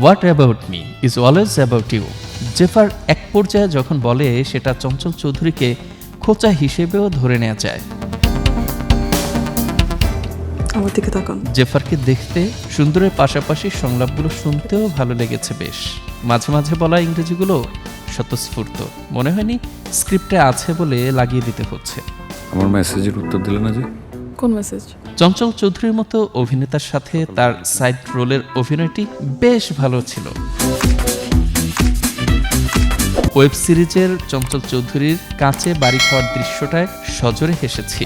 What about me is always about you. জেফার এক পর্যায়ে যখন বলে সেটা চঞ্চল চৌধুরীকে খোঁচা হিসেবেও ধরে নেওয়া যায়। আমার দিকে তাকান। জেফারকে দেখতে সুন্দরের পাশাপাশি সংলাপগুলো শুনতেও ভালো লেগেছে বেশ। মাঝে মাঝে বলা ইংরেজিগুলো স্বতঃস্ফূর্ত, মনে হয়নি স্ক্রিপ্টে আছে বলে লাগিয়ে দিতে হচ্ছে। আমার মেসেজের উত্তর দিলে না যে? কোন মেসেজ? চঞ্চল চৌধুরীর মতো অভিনেতার সাথে তার সাইড রোলের অভিনয়টি বেশ ভালো ছিল। ওয়েব সিরিজের চঞ্চল চৌধুরীর কাছে বাড়ি খাওয়ার দৃশ্যটায় সজোরে হেসেছি।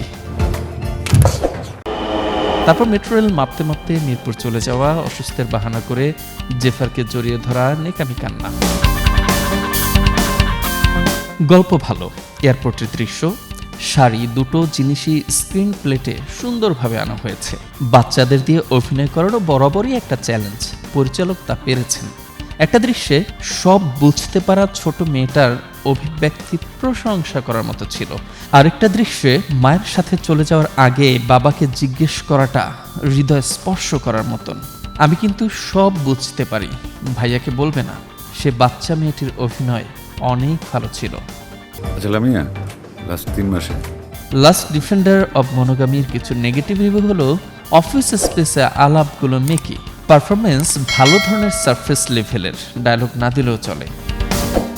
তারপর মেট্রো রেল মাপতে মাপতে মিরপুর চলে যাওয়া, অসুস্থের বাহানা করে জেফারকে জড়িয়ে ধরা, নেকামি কান্না। গল্প ভালো, এয়ারপোর্টের দৃশ্য, শাড়ি দুটো জিনিসই স্ক্রিন প্লেটে সুন্দরভাবে আনা হয়েছে। বাচ্চাদের দিয়ে অভিনয় করারও বরাবরই একটা চ্যালেঞ্জ, পরিচালক তা পেরেছেন। একটা দৃশ্যে সব বুঝতে পারা ছোট মেয়েটার অভিব্যক্তি প্রশংসা করার মতো ছিল। আরেকটা দৃশ্যে মায়ের সাথে চলে যাওয়ার আগে বাবাকে জিজ্ঞেস করাটা হৃদয় স্পর্শ করার মতন, আমি কিন্তু সব বুঝতে পারি, ভাইয়াকে বলবে না। সে বাচ্চা মেয়েটির অভিনয় অনেক ভালো ছিল। আচ্ছা লামিয়া, লাস্ট 3 মাসে লাস্ট ডিফেন্ডার অব মনোগামির কিছু নেগেটিভ রিভিউ হলো অফিস স্পেসে আলাপগুলো মেকি, পারফরমেন্স ভালো ধরনের সারফেস লেভেলের, ডায়লগ না দিলেও চলে।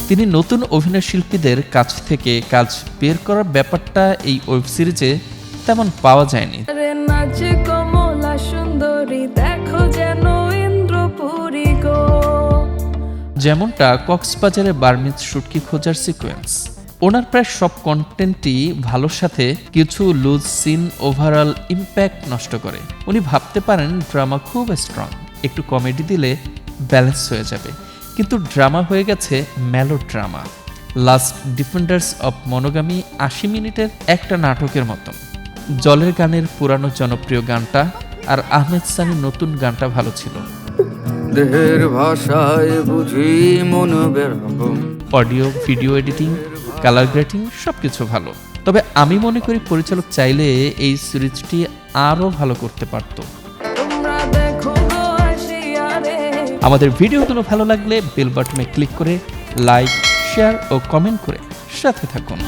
তিনি নতুন অভিনয় শিল্পীদের কাছ থেকে কাজ বের করার ব্যাপারটা এই ওয়েব সিরিজে তেমন পাওয়া যায়নি। যেমনটা কক্সবাজারে বার্মিজ শুটকি খোঁজার সিকোয়েন্স। ওনার প্রায় সব কন্টেন্টই ভালোর সাথে কিছু লুজ সিন ওভারঅল ইম্প্যাক্ট নষ্ট করে। উনি ভাবতে পারেন ড্রামা খুব স্ট্রং, একটু কমেডি দিলে ব্যালেন্স হয়ে যাবে, কিন্তু ড্রামা হয়ে গেছে মেলো ড্রামা। লাস্ট ডিফেন্ডার্স অব মনোগামি 80 মিনিটের একটা নাটকের মতন। জলের গানের পুরানো জনপ্রিয় গানটা আর আহমেদ সানির নতুন গানটা ভালো ছিল। দেহের ভাষায় বুঝি মন বেরাবো। Audio video editing, colour grading সবকিছু ভালো। তবে আমি মনে করি পরিচালক চাইলে এই সিরিজটি আরও ভালো করতে পারত। আমাদের ভিডিওগুলো ভালো লাগলে বেল বাটনে ক্লিক করে লাইক, শেয়ার ও কমেন্ট করে সাথে থাকুন।